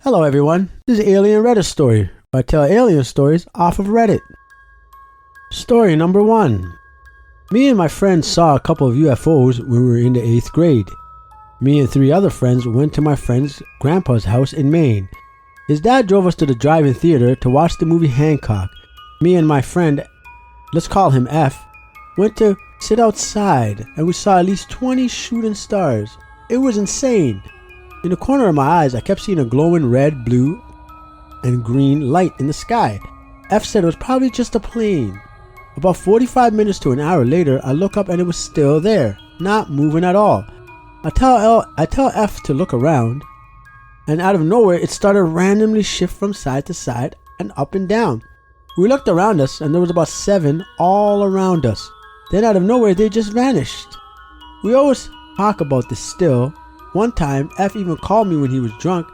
Hello everyone, this is Alien Reddit Story, where I tell alien stories off of Reddit. Story number 1. Me and my friends saw a couple of UFOs when we were in the 8th grade. Me and 3 other friends went to my friend's grandpa's house in Maine. His dad drove us to the drive-in theater to watch the movie Hancock. Me and my friend, let's call him F, went to sit outside and we saw at least 20 shooting stars. It was insane. In the corner of my eyes, I kept seeing a glowing red, blue, and green light in the sky. F said it was probably just a plane. About 45 minutes to an hour later, I look up and it was still there, not moving at all. I tell F to look around, and out of nowhere, it started randomly shift from side to side and up and down. We looked around us, and there was about 7 all around us. Then out of nowhere, they just vanished. We always talk about this still. One time, F even called me when he was drunk,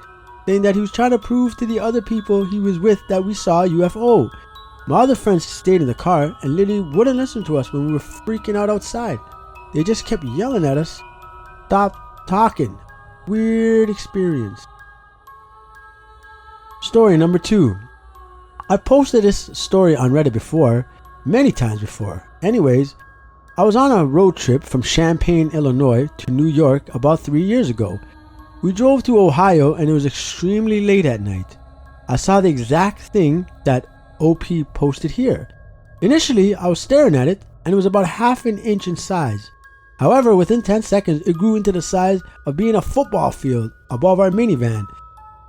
saying that he was trying to prove to the other people he was with that we saw a UFO. My other friends stayed in the car and literally wouldn't listen to us when we were freaking out outside. They just kept yelling at us, "Stop talking." Weird experience. Story number 2. I've posted this story on Reddit before, many times before. Anyways, I was on a road trip from Champaign, Illinois to New York about 3 years ago. We drove to Ohio and it was extremely late at night. I saw the exact thing that OP posted here. Initially, I was staring at it and it was about ½ an inch in size. However, within 10 seconds, it grew into the size of being a football field above our minivan.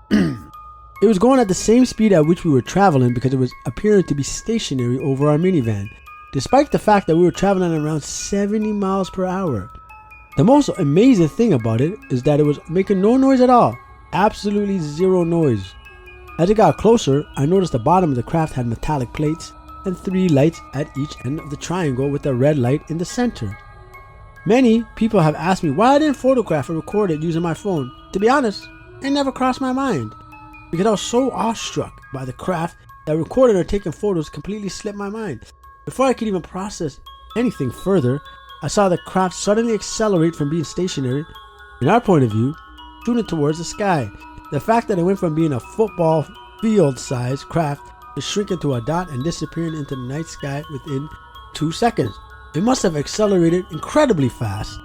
It was going at the same speed at which we were traveling because it was appearing to be stationary over our minivan, despite the fact that we were traveling around 70 miles per hour. The most amazing thing about it is that it was making no noise at all. Absolutely zero noise. As it got closer, I noticed the bottom of the craft had metallic plates and 3 lights at each end of the triangle with a red light in the center. Many people have asked me why I didn't photograph or record it using my phone. To be honest, it never crossed my mind, because I was so awestruck by the craft that recording or taking photos completely slipped my mind. Before I could even process anything further, I saw the craft suddenly accelerate from being stationary, in our point of view, shooting towards the sky. The fact that it went from being a football field-sized craft to shrinking to a dot and disappearing into the night sky within 2 seconds. It must have accelerated incredibly fast.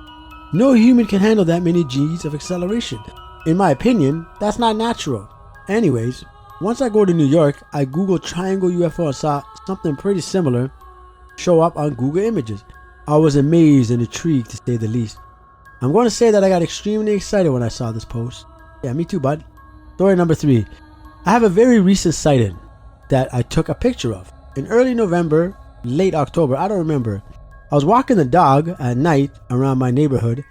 No human can handle that many G's of acceleration. In my opinion, that's not natural. Anyways, once I go to New York, I googled triangle UFO and saw something pretty similar show up on Google Images. I was amazed and intrigued, to say the least. I'm going to say that I got extremely excited when I saw this post. Yeah, me too, bud. Story number 3. I have a very recent sighting that I took a picture of. In early November, late October, I don't remember. I was walking the dog at night around my neighborhood.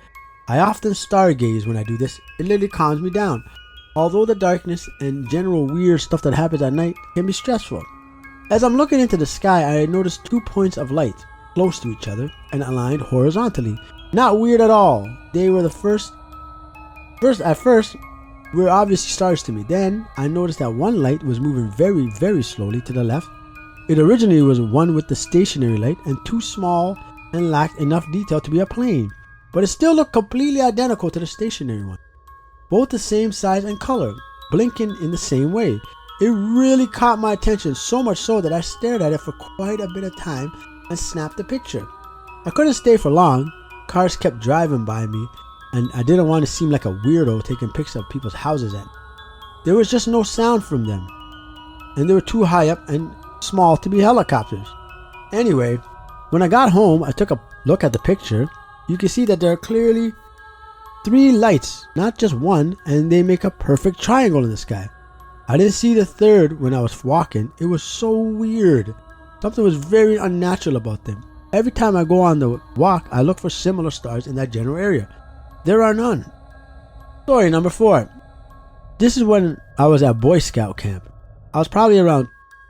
I often stargaze when I do this. It literally calms me down. Although the darkness and general weird stuff that happens at night can be stressful. As I'm looking into the sky, I noticed 2 points of light close to each other and aligned horizontally. Not weird at all. They were at first were obviously stars to me. Then I noticed that one light was moving very, very slowly to the left. It originally was one with the stationary light and too small and lacked enough detail to be a plane, but it still looked completely identical to the stationary one. Both the same size and color, blinking in the same way. It really caught my attention, so much so that I stared at it for quite a bit of time and snapped a picture. I couldn't stay for long. Cars kept driving by me and I didn't want to seem like a weirdo taking pictures of people's houses at. There was just no sound from them, and they were too high up and small to be helicopters. Anyway, when I got home, I took a look at the picture. You can see that there are clearly 3 lights, not just one, and they make a perfect triangle in the sky. I didn't see the third when I was walking. It was so weird. Something was very unnatural about them. Every time I go on the walk, I look for similar stars in that general area. There are none. Story number 4. This is when I was at Boy Scout camp. I was probably around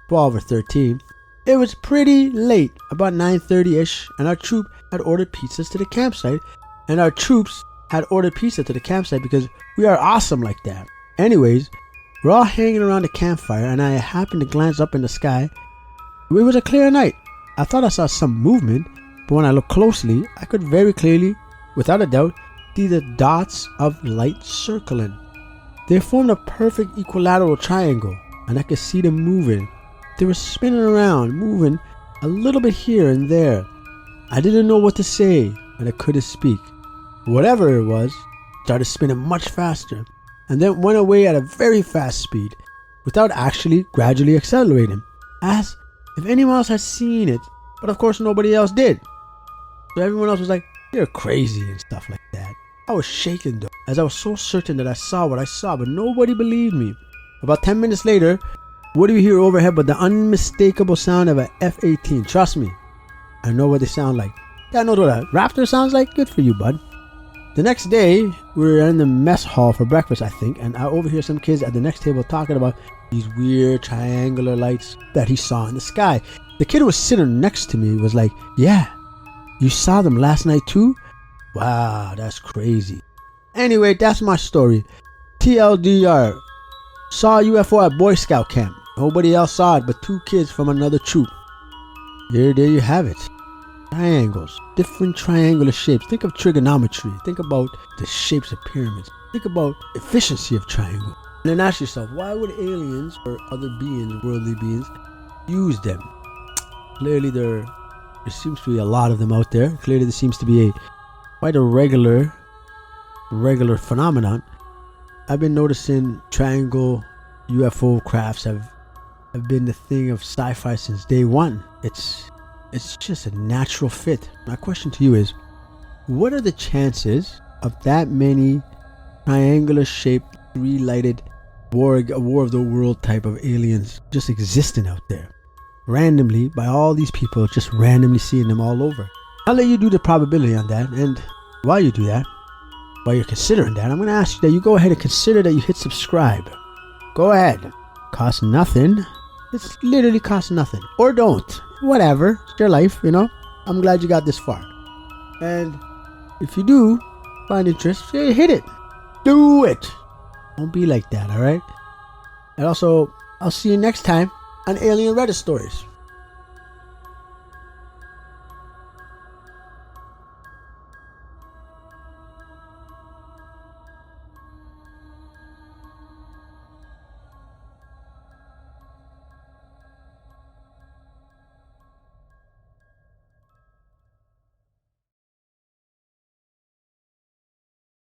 12 or 13. It was pretty late, about 9:30ish, and our troop had ordered pizzas to the campsite, because we are awesome like that. Anyways, we're all hanging around the campfire and I happened to glance up in the sky. It was a clear night. I thought I saw some movement, but when I looked closely, I could very clearly, without a doubt, see the dots of light circling. They formed a perfect equilateral triangle, and I could see them moving. They were spinning around, moving a little bit here and there. I didn't know what to say, and I couldn't speak. Whatever it was started spinning much faster, and then went away at a very fast speed, without actually gradually accelerating, as if anyone else had seen it, but of course nobody else did. So everyone else was like, "You're crazy," and stuff like that. I was shaken though, as I was so certain that I saw what I saw, but nobody believed me. About 10 minutes later, what do you hear overhead but the unmistakable sound of a F-18? Trust me, I know what they sound like. Yeah, I know what a Raptor sounds like. Good for you, bud. The next day, we were in the mess hall for breakfast, I think, and I overhear some kids at the next table talking about these weird triangular lights that he saw in the sky. The kid who was sitting next to me was like, "Yeah, you saw them last night too? Wow, that's crazy." Anyway, that's my story. TLDR. Saw a UFO at Boy Scout camp. Nobody else saw it but 2 kids from another troop. There you have it. Triangles. Different triangular shapes. Think of trigonometry. Think about the shapes of pyramids. Think about efficiency of triangle. And then ask yourself, why would aliens or other beings, worldly beings, use them? Clearly there seems to be a lot of them out there. Clearly there seems to be quite a regular phenomenon. I've been noticing triangle UFO crafts have been the thing of sci-fi since day one. It's just a natural fit. My question to you is, what are the chances of that many triangular shaped, 3-lighted War of the World type of aliens just existing out there? Randomly, by all these people just randomly seeing them all over. I'll let you do the probability on that, and while you do that, while you're considering that, I'm going to ask you that you go ahead and consider that you hit subscribe. Go ahead. Costs nothing. It's literally costs nothing. Or don't. Whatever. It's your life, you know. I'm glad you got this far. And if you do find interest, hit it. Do it. Don't be like that, alright? And also, I'll see you next time on Alien Reddit Stories.